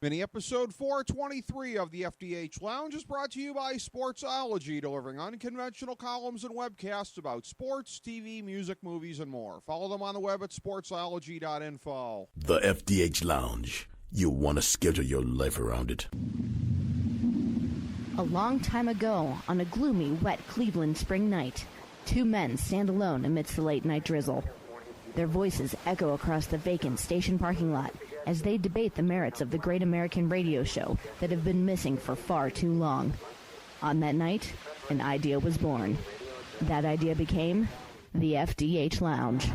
Mini episode 423 of the FDH Lounge is brought to you by Sportsology, delivering unconventional columns and webcasts about sports, TV, music, movies, and more. Follow them on the web at sportsology.info. The FDH Lounge. You'll want to schedule your life around it. A long time ago, on a gloomy, wet Cleveland spring night, two men stand alone amidst the late-night drizzle. Their voices echo across the vacant station parking lot as they debate the merits of the great American radio show that have been missing for far too long. On that night, an idea was born. That idea became the FDH Lounge.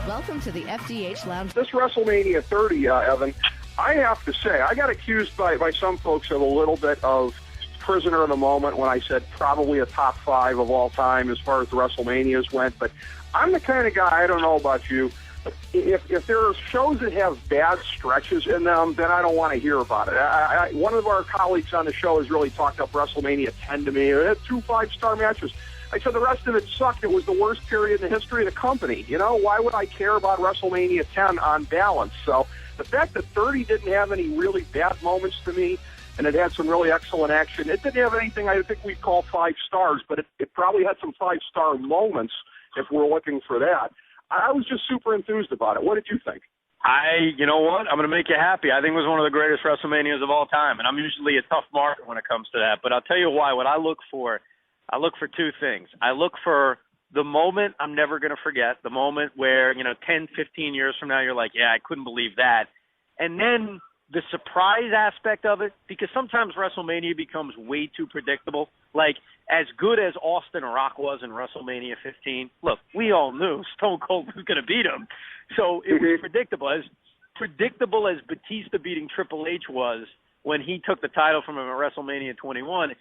Welcome to the FDH Lounge. This WrestleMania 30, Evan, I have to say, I got accused by some folks of a little bit of prisoner of the moment when I said probably a top 5 of all time as far as the WrestleManias went, but I'm the kind of guy, I don't know about you, but if there are shows that have bad stretches in them, then I don't want to hear about it. One of our colleagues on the show has really talked up WrestleMania 10 to me. It had 2 5-star matches. I said the rest of it sucked. It was the worst period in the history of the company. You know, why would I care about WrestleMania 10 on balance? So the fact that 30 didn't have any really bad moments to me, and it had some really excellent action, it didn't have anything I think we'd call 5 stars, but it probably had some 5-star moments if we're looking for that. I was just super enthused about it. What did you think? You know what? I'm going to make you happy. I think it was one of the greatest WrestleManias of all time, and I'm usually a tough marker when it comes to that. But I'll tell you why. What I look for 2 things. I look for the moment I'm never going to forget, the moment where, 10, 15 years from now, you're like, yeah, I couldn't believe that. And then the surprise aspect of it, because sometimes WrestleMania becomes way too predictable. Like, as good as Austin Rock was in WrestleMania 15, look, we all knew Stone Cold was going to beat him. So it was predictable. As predictable as Batista beating Triple H was when he took the title from him at WrestleMania 21,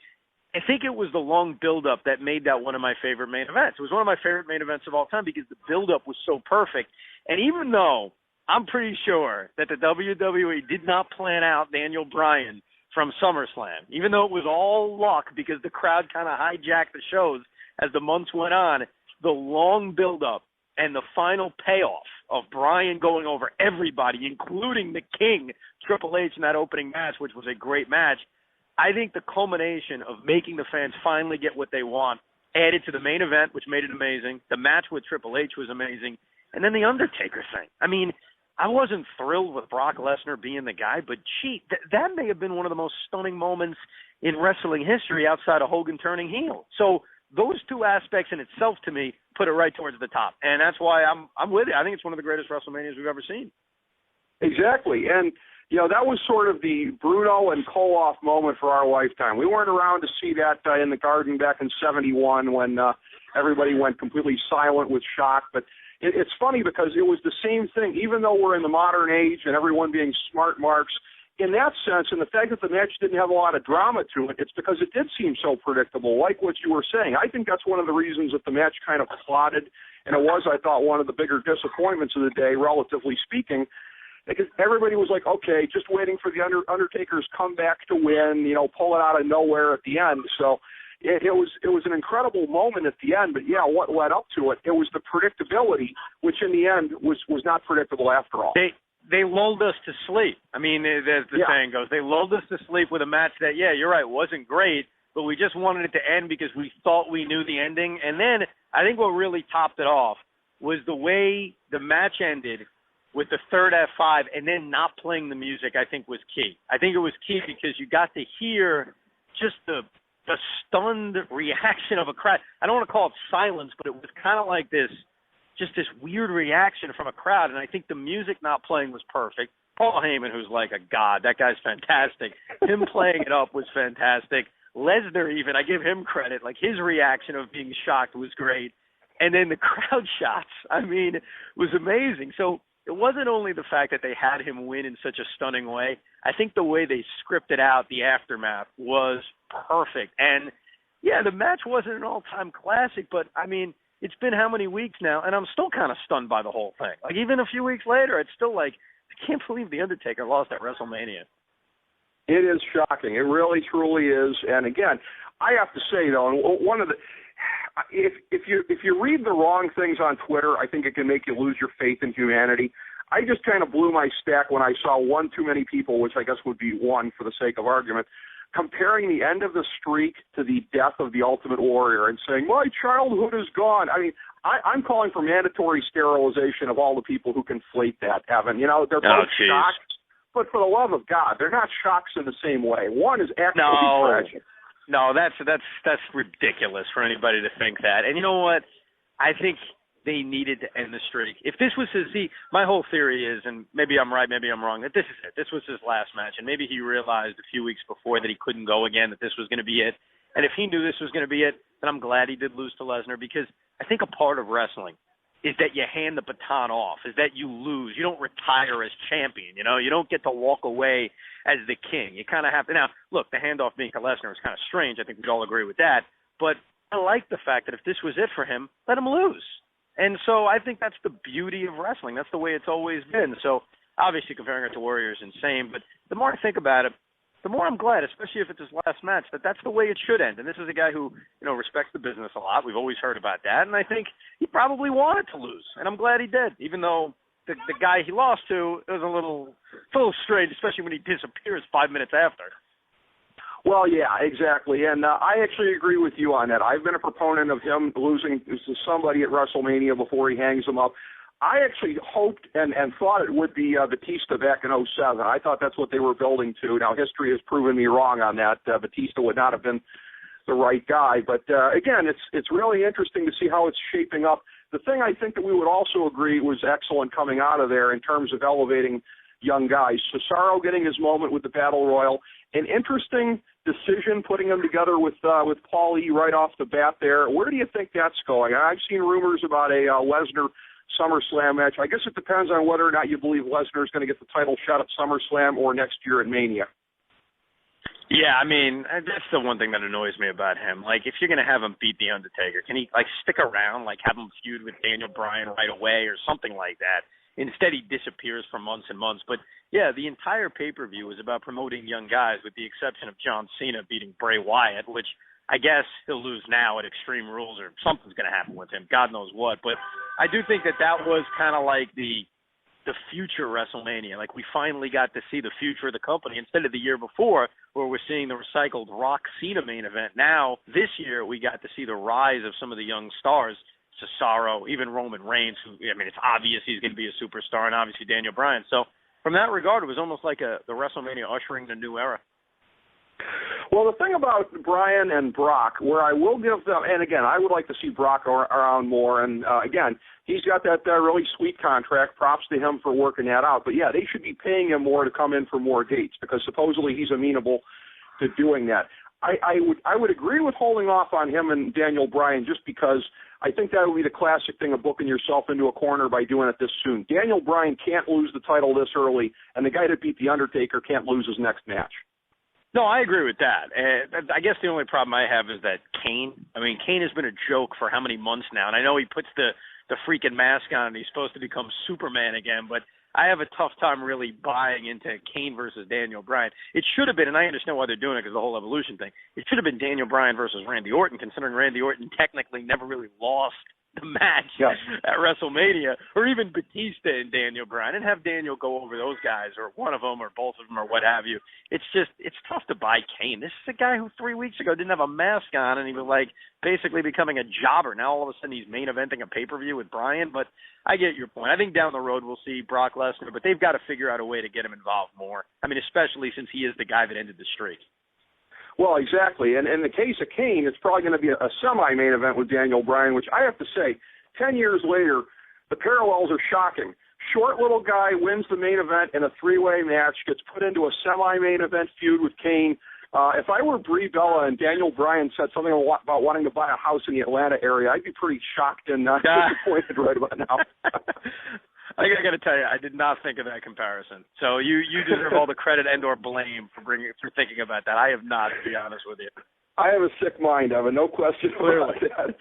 I think it was the long build-up that made that one of my favorite main events. It was one of my favorite main events of all time because the build-up was so perfect. And even though I'm pretty sure that the WWE did not plan out Daniel Bryan from SummerSlam, even though it was all luck because the crowd kind of hijacked the shows as the months went on, the long build-up and the final payoff of Bryan going over everybody, including the King, Triple H, in that opening match, which was a great match, I think the culmination of making the fans finally get what they want added to the main event, which made it amazing. The match with Triple H was amazing. And then the Undertaker thing. I mean, I wasn't thrilled with Brock Lesnar being the guy, but gee, that may have been one of the most stunning moments in wrestling history outside of Hogan turning heel. So those 2 aspects in itself, to me, put it right towards the top. And that's why I'm with you. I think it's one of the greatest WrestleManias we've ever seen. Exactly. And, that was sort of the Bruno and Koloff moment for our lifetime. We weren't around to see that in the Garden back in 71 when everybody went completely silent with shock. But it's funny because it was the same thing, even though we're in the modern age and everyone being smart marks. In that sense, and the fact that the match didn't have a lot of drama to it, it's because it did seem so predictable, like what you were saying. I think that's one of the reasons that the match kind of plotted, and it was, I thought, one of the bigger disappointments of the day, relatively speaking, because everybody was like, okay, just waiting for the Undertaker's comeback to win, pull it out of nowhere at the end. So it was an incredible moment at the end, but yeah, what led up to it? It was the predictability, which in the end was not predictable after all. They lulled us to sleep. I mean, as the saying goes, they lulled us to sleep with a match that, yeah, you're right, wasn't great, but we just wanted it to end because we thought we knew the ending. And then I think what really topped it off was the way the match ended with the third F5 and then not playing the music, I think was key. I think it was key because you got to hear just the stunned reaction of a crowd. I don't want to call it silence, but it was kind of like this weird reaction from a crowd, and I think the music not playing was perfect. Paul Heyman, who's like a god, that guy's fantastic. Him playing it up was fantastic. Lesnar even, I give him credit, like his reaction of being shocked was great. And then the crowd shots, I mean, was amazing. So it wasn't only the fact that they had him win in such a stunning way. I think the way they scripted out the aftermath was perfect. And, yeah, the match wasn't an all-time classic, but, I mean, it's been how many weeks now, and I'm still kind of stunned by the whole thing. Like, even a few weeks later, it's still like, I can't believe The Undertaker lost at WrestleMania. It is shocking. It really, truly is. And, again, I have to say, though, and if you read the wrong things on Twitter, I think it can make you lose your faith in humanity. I just kind of blew my stack when I saw one too many people, which I guess would be one for the sake of argument, comparing the end of the streak to the death of the Ultimate Warrior and saying, my childhood is gone. I mean, I'm calling for mandatory sterilization of all the people who conflate that, Evan. You know, they're both shocks, but for the love of God, they're not shocks in the same way. One is actually tragic. No, that's ridiculous for anybody to think that. And you know what? I think they needed to end the streak. If this was my whole theory is, and maybe I'm right, maybe I'm wrong, that this is it. This was his last match, and maybe he realized a few weeks before that he couldn't go again, that this was going to be it. And if he knew this was going to be it, then I'm glad he did lose to Lesnar, because I think a part of wrestling is that you hand the baton off, is that you lose. You don't retire as champion, you know? You don't get to walk away as the king. You kind of have to. Now, look, the handoff being to Lesnar is kind of strange. I think we'd all agree with that. But I like the fact that if this was it for him, let him lose. And so I think that's the beauty of wrestling. That's the way it's always been. So obviously comparing it to Warrior is insane, but the more I think about it, the more I'm glad, especially if it's his last match, that that's the way it should end. And this is a guy who, you know, respects the business a lot. We've always heard about that. And I think he probably wanted to lose. And I'm glad he did, even though the guy he lost to, it was a little strange, especially when he disappears 5 minutes after. Well, yeah, exactly. And I actually agree with you on that. I've been a proponent of him losing to somebody at WrestleMania before he hangs him up. I actually hoped and thought it would be Batista back in 2007. I thought that's what they were building to. Now, history has proven me wrong on that. Batista would not have been the right guy. But, again, it's really interesting to see how it's shaping up. The thing I think that we would also agree was excellent coming out of there in terms of elevating young guys. Cesaro getting his moment with the Battle Royal. An interesting decision putting him together with Paul E. right off the bat there. Where do you think that's going? I've seen rumors about a Lesnar SummerSlam match. I guess it depends on whether or not you believe Lesnar is going to get the title shot at SummerSlam or next year at Mania. Yeah, I mean, that's the one thing that annoys me about him. Like, if you're going to have him beat The Undertaker, can he, like, stick around, like, have him feud with Daniel Bryan right away or something like that? Instead, he disappears for months and months. But, yeah, the entire pay-per-view was about promoting young guys, with the exception of John Cena beating Bray Wyatt, which I guess he'll lose now at Extreme Rules, or something's going to happen with him. God knows what. But I do think that was kind of like the future WrestleMania. Like, we finally got to see the future of the company instead of the year before where we're seeing the recycled Rock Cena main event. Now, this year, we got to see the rise of some of the young stars. Cesaro, even Roman Reigns, who, I mean, it's obvious he's going to be a superstar, and obviously Daniel Bryan. So from that regard, it was almost like the WrestleMania ushering the new era. Well, the thing about Bryan and Brock, where I will give them, and again, I would like to see Brock around more, and again, he's got that really sweet contract. Props to him for working that out. But yeah, they should be paying him more to come in for more dates, because supposedly he's amenable to doing that. I would agree with holding off on him and Daniel Bryan, just because I think that would be the classic thing of booking yourself into a corner by doing it this soon. Daniel Bryan can't lose the title this early, and the guy that beat The Undertaker can't lose his next match. No, I agree with that. I guess the only problem I have is that Kane. I mean, Kane has been a joke for how many months now, and I know he puts the freaking mask on and he's supposed to become Superman again, but I have a tough time really buying into Kane versus Daniel Bryan. It should have been, and I understand why they're doing it because of the whole evolution thing, it should have been Daniel Bryan versus Randy Orton, considering Randy Orton technically never really lost the match at WrestleMania, or even Batista and Daniel Bryan, and have Daniel go over those guys, or one of them, or both of them, or what have you. It's tough to buy Kane. This is a guy who 3 weeks ago didn't have a mask on, and he was like basically becoming a jobber. Now all of a sudden he's main eventing a pay-per-view with Bryan, but I get your point. I think down the road we'll see Brock Lesnar, but they've got to figure out a way to get him involved more. I mean, especially since he is the guy that ended the streak. Well, exactly. And in the case of Kane, it's probably going to be a semi-main event with Daniel Bryan, which I have to say, 10 years later, the parallels are shocking. Short little guy wins the main event in a three-way match, gets put into a semi-main event feud with Kane. If I were Brie Bella and Daniel Bryan said something about wanting to buy a house in the Atlanta area, I'd be pretty shocked and disappointed right about now. I got to tell you, I did not think of that comparison. So you deserve all the credit and or blame for thinking about that. I have not, to be honest with you. I have a sick mind, Evan. No question about that.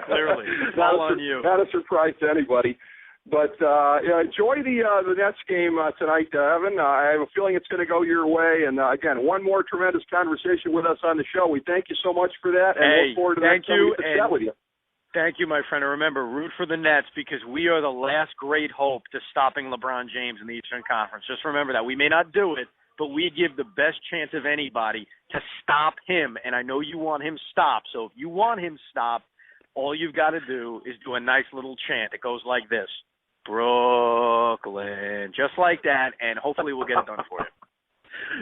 Clearly, it's all on you. Not a surprise to anybody. But enjoy the Nets game tonight, Evan. I have a feeling it's going to go your way. And again, one more tremendous conversation with us on the show. We thank you so much for that, and look forward to that chat with you. Thank you, my friend. And remember, root for the Nets because we are the last great hope to stopping LeBron James in the Eastern Conference. Just remember that. We may not do it, but we give the best chance of anybody to stop him. And I know you want him stopped. So if you want him stopped, all you've got to do is do a nice little chant. It goes like this: Brooklyn. Just like that, and hopefully we'll get it done for you.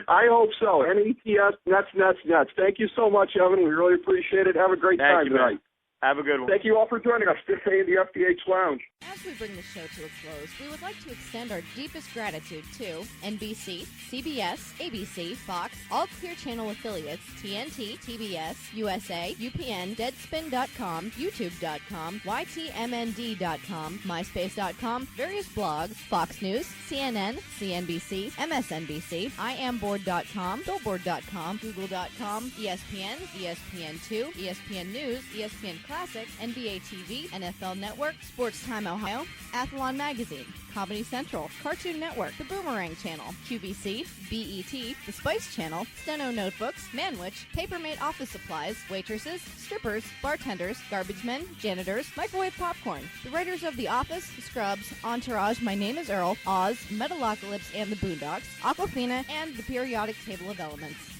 I hope so. NETS, Nets. Thank you so much, Evan. We really appreciate it. Have a great time tonight. Have a good one. Thank you all for joining us today in the FDH Lounge. As we bring the show to a close, we would like to extend our deepest gratitude to NBC, CBS, ABC, Fox, all Clear Channel affiliates, TNT, TBS, USA, UPN, Deadspin.com, YouTube.com, YTMND.com, MySpace.com, various blogs, Fox News, CNN, CNBC, MSNBC, IamBoard.com, Billboard.com, Google.com, ESPN, ESPN2, ESPN News, ESPN Classic, NBA TV, NFL Network, Sports Time Ohio, Athlon Magazine, Comedy Central, Cartoon Network, The Boomerang Channel, QVC, BET, The Spice Channel, Steno Notebooks, Manwich, Papermate Office Supplies, waitresses, strippers, bartenders, garbage men, janitors, microwave popcorn, the writers of The Office, Scrubs, Entourage, My Name is Earl, Oz, Metalocalypse and the Boondocks, Aquafina, and the Periodic Table of Elements.